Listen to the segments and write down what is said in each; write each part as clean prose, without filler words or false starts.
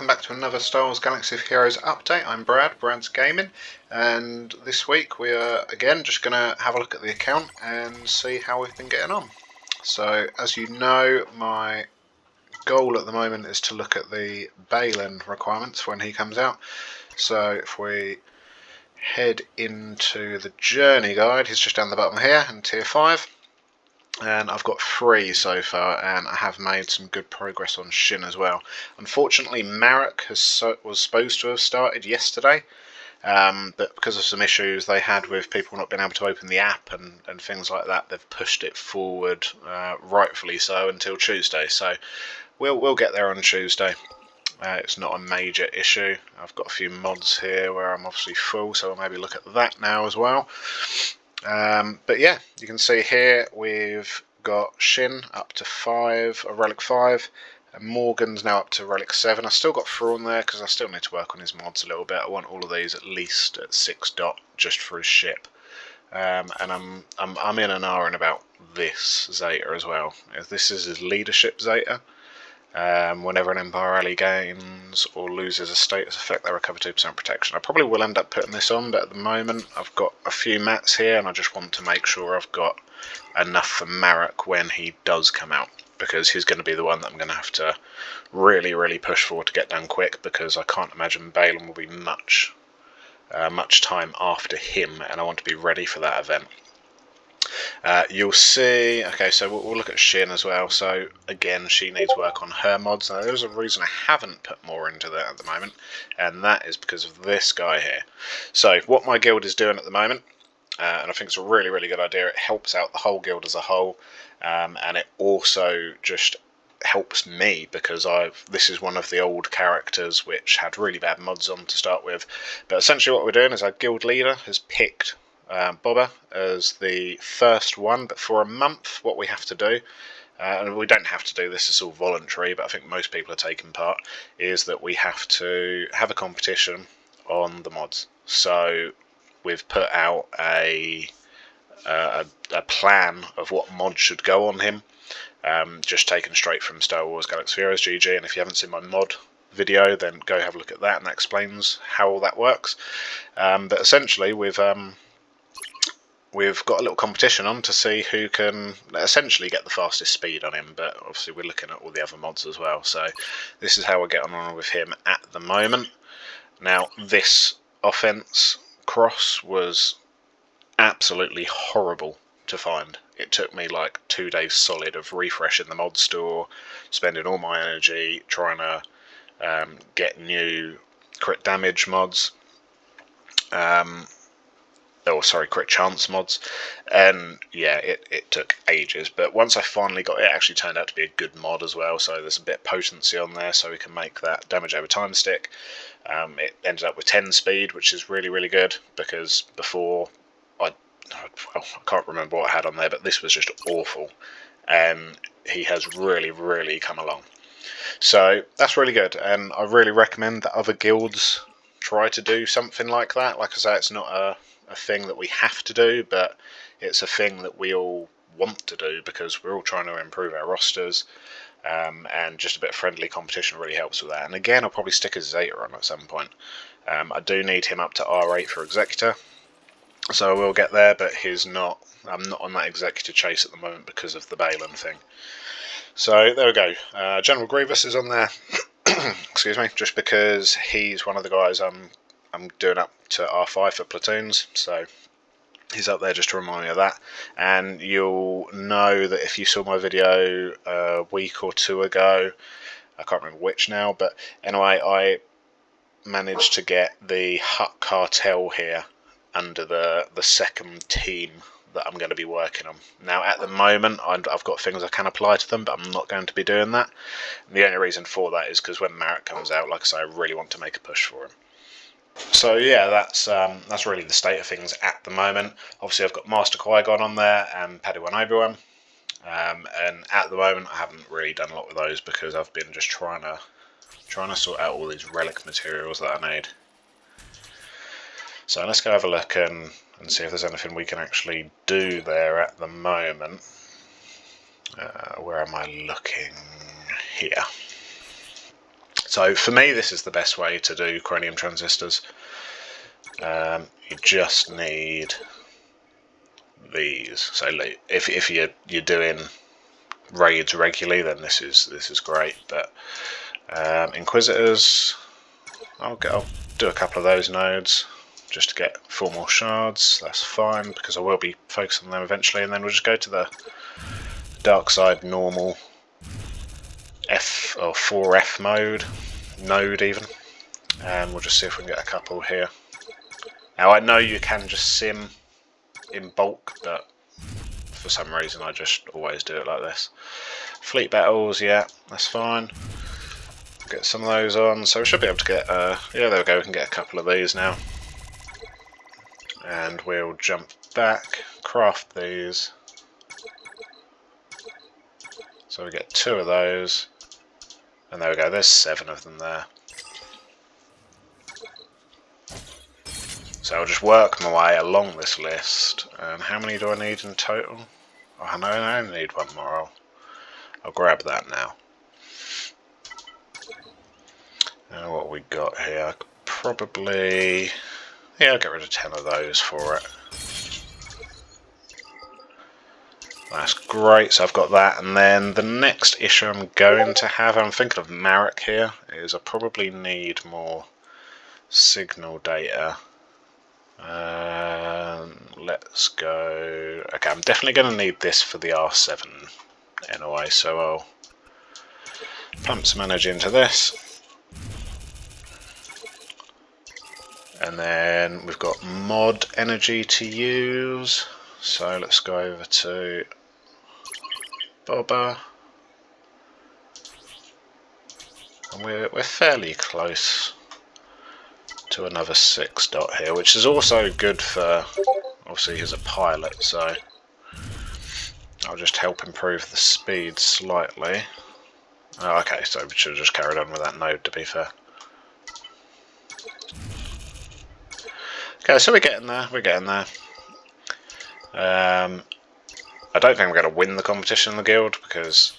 welcome back to another Star Wars Galaxy of Heroes update. I'm Brad, Brad's Gaming, and this week we are again just going to have a look at the account and see how we've been getting on. So as you know, my goal at the moment is to look at the Baylan requirements when he comes out. So if we head into the journey guide, he's just down the bottom here in tier 5. And I've got 3 so far, and I have made some good progress on Shin as well. Unfortunately, Marek was supposed to have started yesterday, but because of some issues they had with people not being able to open the app and things like that, they've pushed it forward, rightfully so, until Tuesday. So we'll get there on Tuesday. It's not a major issue. I've got a few mods here where I'm obviously full, so I'll maybe look at that now as well. But yeah, you can see here we've got Shin up to 5, or Relic 5, and Morgan's now up to Relic 7. I've still got Thrawn there because I still need to work on his mods a little bit. I want all of these at least at 6 dot just for his ship. And I'm in an R about this Zeta as well. This is his leadership Zeta. Whenever an Empire ally gains or loses a status effect, they recover 2% protection. I probably will end up putting this on, but at the moment I've got a few mats here and I just want to make sure I've got enough for Marek when he does come out, because he's going to be the one that I'm going to have to really push for to get done quick, because I can't imagine Baylan will be much time after him, and I want to be ready for that event. You'll see, okay, so we'll look at Shin as well. So again, she needs work on her mods. Now there's a reason I haven't put more into that at the moment, and that is because of this guy here. So what my guild is doing at the moment, and I think it's a really good idea, it helps out the whole guild as a whole, and it also just helps me because this is one of the old characters which had really bad mods on to start with. But essentially what we're doing is our guild leader has picked Boba as the first one, but for a month what we have to do, and we don't have to do this, it's all voluntary, but I think most people are taking part, is that we have to have a competition on the mods. So we've put out a plan of what mods should go on him, just taken straight from Star Wars Galaxy of Heroes GG, and if you haven't seen my mod video then go have a look at that, and that explains how all that works. But essentially we've got a little competition on to see who can essentially get the fastest speed on him, but obviously we're looking at all the other mods as well. So this is how we're getting on with him at the moment. Now this offense cross was absolutely horrible to find. It took me like 2 days solid of refreshing the mod store, spending all my energy trying to get new crit damage mods, crit chance mods, and yeah, it took ages, but once I finally got it, actually turned out to be a good mod as well. So there's a bit of potency on there, so we can make that damage over time stick. It ended up with 10 speed, which is really good, because before I can't remember what I had on there, but this was just awful, and he has really come along. So that's really good, and I really recommend that other guilds try to do something like that. Like I say, it's not a thing that we have to do, but it's a thing that we all want to do because we're all trying to improve our rosters, and just a bit of friendly competition really helps with that. And again, I'll probably stick a Zeta on at some point. I do need him up to R8 for Executor, so I will get there, but I'm not on that Executor chase at the moment because of the Baylan thing. So there we go. General Grievous is on there excuse me, just because he's one of the guys I'm doing up to R5 for platoons, so he's up there just to remind me of that. And you'll know that if you saw my video a week or 2 ago, I can't remember which now, but anyway, I managed to get the Hutt Cartel here under the second team that I'm going to be working on. Now at the moment I've got things I can apply to them, but I'm not going to be doing that. And the only reason for that is because when Marek comes out, like I say, I really want to make a push for him. So yeah, that's really the state of things at the moment. Obviously I've got Master Qui-Gon on there and Padawan Obi-Wan, and at the moment I haven't really done a lot with those because I've been just trying to sort out all these relic materials that I need. So let's go have a look and see if there's anything we can actually do there at the moment. Where am I looking? Here. So for me, this is the best way to do chromium transistors. You just need these. So if you're doing raids regularly, then this is great. But Inquisitors, I'll do a couple of those nodes just to get 4 more shards. That's fine because I will be focusing on them eventually, and then we'll just go to the dark side normal F or 4F node even, and we'll just see if we can get a couple here. Now I know you can just sim in bulk, but for some reason I just always do it like this. Fleet battles, yeah, that's fine. Get some of those on, so we should be able to get, yeah, there we go, we can get a couple of these now. And we'll jump back, craft these. So we get 2 of those, and there we go, there's 7 of them there. So I'll just work my way along this list, and how many do I need in total? Oh no, I only need 1 more, I'll grab that now. And what we got here, I could probably, yeah, I'll get rid of 10 of those for it. That's great, so I've got that, and then the next issue I'm going to have, I'm thinking of Marek here, is I probably need more signal data. Let's go, okay, I'm definitely going to need this for the R7 anyway, so I'll pump some energy into this. And then we've got mod energy to use, so let's go over to Boba, and we're fairly close to another 6 dot here, which is also good for, obviously he's a pilot, so I'll just help improve the speed slightly. Oh, okay, so we should have just carried on with that node, to be fair. Okay, so we're getting there, I don't think we're going to win the competition in the guild, because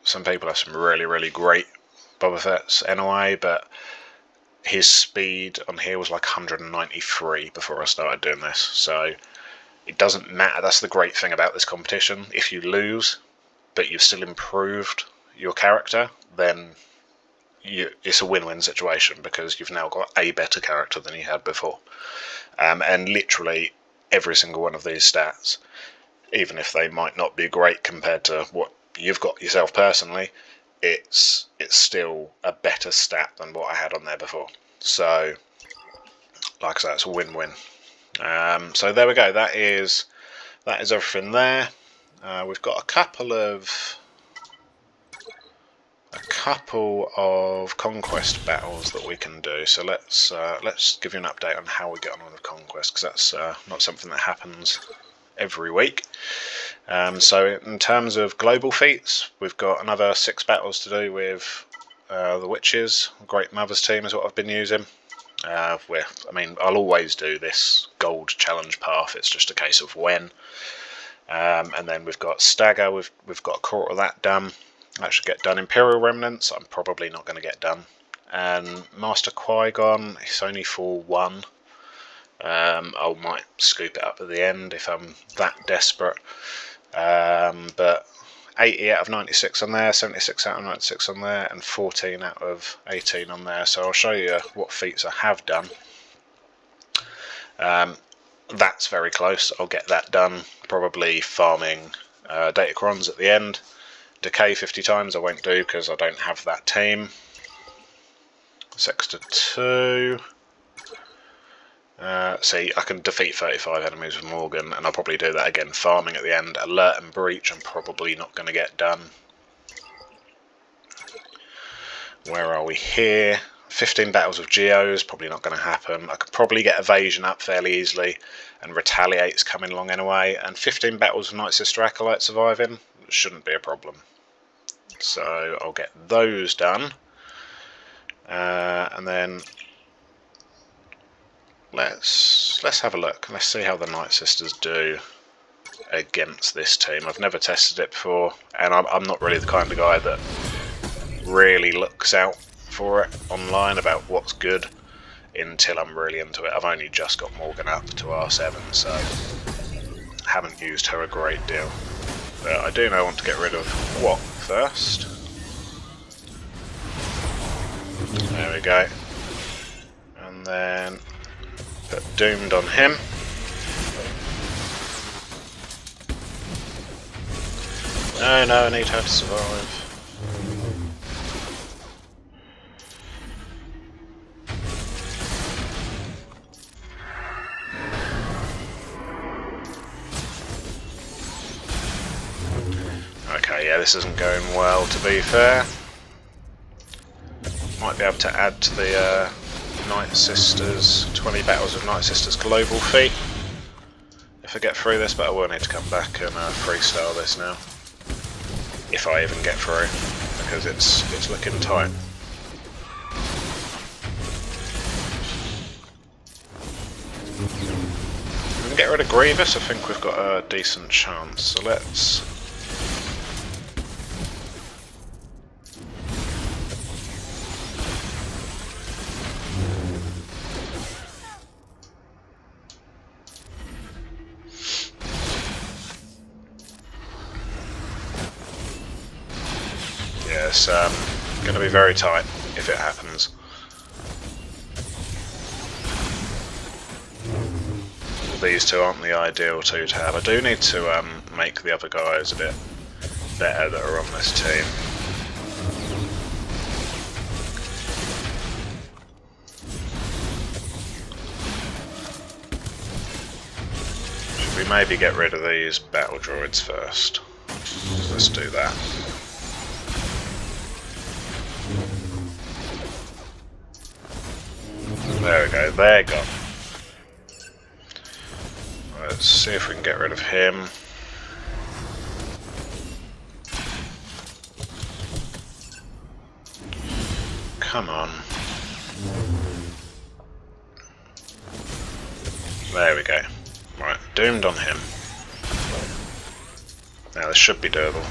some people have some really great Boba Fett's anyway, but his speed on here was like 193 before I started doing this, so it doesn't matter. That's the great thing about this competition. If you lose, but you've still improved your character, then it's a win-win situation, because you've now got a better character than you had before. And literally every single one of these stats, even if they might not be great compared to what you've got yourself personally, it's still a better stat than what I had on there before. So, like I say, it's a win-win. So there we go. That is everything there. We've got a couple of conquest battles that we can do. So let's give you an update on how we're getting on with conquest, because that's not something that happens every week. So in terms of global feats, we've got another 6 battles to do with the witches. Great Mother's team is what I've been using. I mean, I'll always do this gold challenge path. It's just a case of when. And then we've got Stagger. We've got a quarter of that done. That should get done. Imperial Remnants, I'm probably not going to get done. And Master Qui-Gon, it's only for 1. I might scoop it up at the end if I'm that desperate. But 80 out of 96 on there, 76 out of 96 on there, and 14 out of 18 on there. So I'll show you what feats I have done. That's very close. I'll get that done, probably farming Datacrons at the end. Decay 50 times I won't do because I don't have that team. Sector 2. See, I can defeat 35 enemies with Morgan, and I'll probably do that again, farming at the end. Alert and Breach I'm probably not going to get done. Where are we here? 15 battles with Geos, probably not going to happen. I could probably get Evasion up fairly easily, and Retaliate's coming along anyway. And 15 battles with Night Sister Acolyte surviving shouldn't be a problem. So I'll get those done. And then let's have a look. Let's see how the Night Sisters do against this team. I've never tested it before, and I'm not really the kind of guy that really looks out for it online about what's good until I'm really into it. I've only just got Morgan up to R7, so haven't used her a great deal. But I do know I want to get rid of What first. There we go. And then put Doomed on him. No, I need her to survive. Okay, yeah, this isn't going well, to be fair. Might be able to add to the Night Sisters, 20 battles of Night Sisters global feat if I get through this, but I will need to come back and freestyle this now. If I even get through, because it's looking tight. If we can get rid of Grievous, I think we've got a decent chance, so let's... It's going to be very tight if it happens. These two aren't the ideal two to have. I do need to make the other guys a bit better that are on this team. Should we maybe get rid of these battle droids first? Let's do that. There we go, they're gone. Let's see if we can get rid of him. Come on. There we go. Right, Doomed on him. Now this should be doable.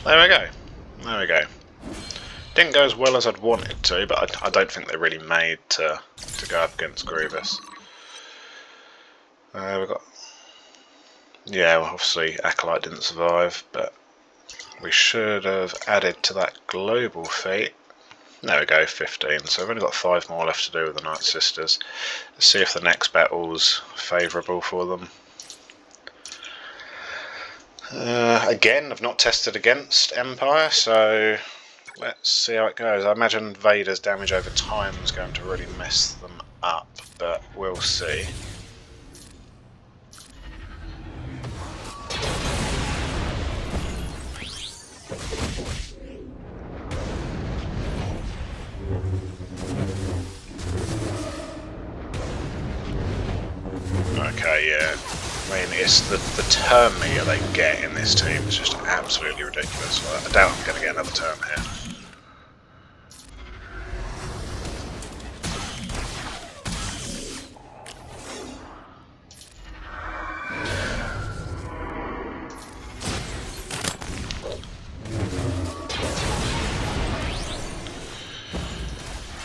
There we go. There we go. Didn't go as well as I'd want it to, but I don't think they're really made to go up against Grievous. We've got... Yeah, well, obviously Acolyte didn't survive, but we should have added to that global feat. There we go, 15. So we've only got 5 more left to do with the Night Sisters. Let's see if the next battle's favourable for them. Again, I've not tested against Empire, so let's see how it goes. I imagine Vader's damage over time is going to really mess them up, but we'll see. Okay, yeah. I mean, it's the turn meter they get in this team is just absolutely ridiculous. I doubt I'm going to get another turn here.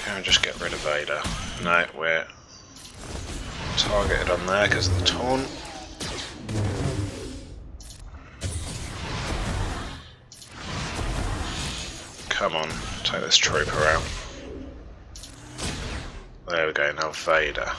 Can we just get rid of Vader? No, we're targeted on there because of the taunt. Come on, take this trooper out. There we go, now Vader.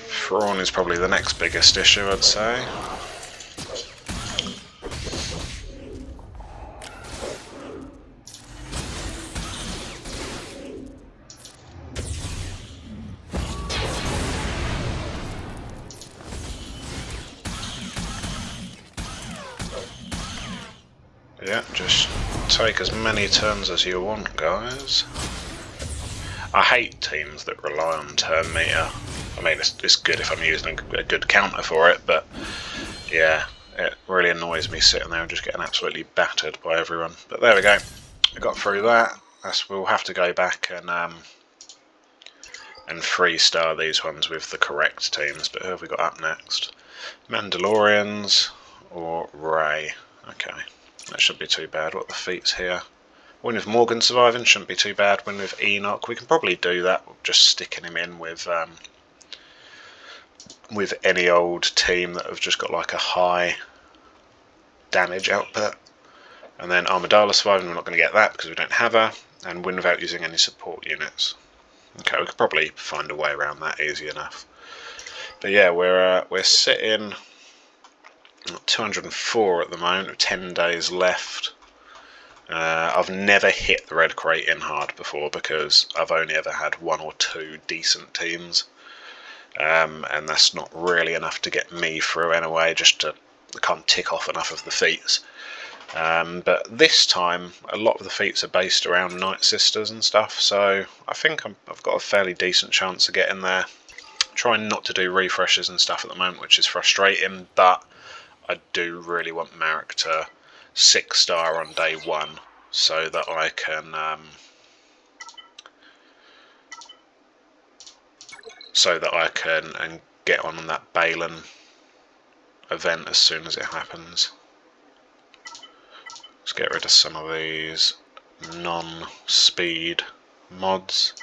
Thrawn is probably the next biggest issue, I'd say. Yeah, just take as many turns as you want, guys. I hate teams that rely on turn meter. I mean, it's good if I'm using a good counter for it, but yeah, It really annoys me sitting there and just getting absolutely battered by everyone. But there we go. I got through that. We'll have to go back and 3-star these ones with the correct teams. But who have we got up next? Mandalorians or Ray? Okay, that shouldn't be too bad. What are the feats here? Win with Morgan surviving shouldn't be too bad. Win with Enoch, we can probably do that. Just sticking him in with any old team that have just got like a high damage output. And then Amidala surviving, we're not going to get that because we don't have her. And win without using any support units. Okay, we could probably find a way around that easy enough. But yeah, we're sitting at 204 at the moment, with 10 days left. I've never hit the red crate in hard before because I've only ever had 1 or 2 decent teams. And that's not really enough to get me through anyway, I can't tick off enough of the feats. But this time, a lot of the feats are based around Night Sisters and stuff, so I think I've got a fairly decent chance of getting there. Trying not to do refreshes and stuff at the moment, which is frustrating, but I do really want Marek to 6-star on day 1, so that I can and get on that Baylan event as soon as it happens. Let's get rid of some of these non-speed mods.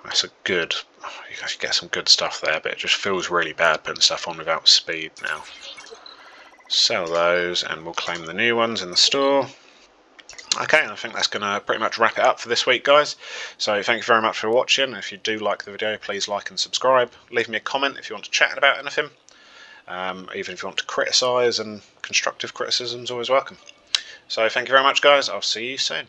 That's a good, you guys get some good stuff there, but it just feels really bad putting stuff on without speed now. Sell those and we'll claim the new ones in the store. Okay, I think that's going to pretty much wrap it up for this week, guys. So thank you very much for watching. If you do like the video, please like and subscribe. Leave me a comment if you want to chat about anything. Even if you want to criticise, and constructive criticism is always welcome. So thank you very much, guys. I'll see you soon.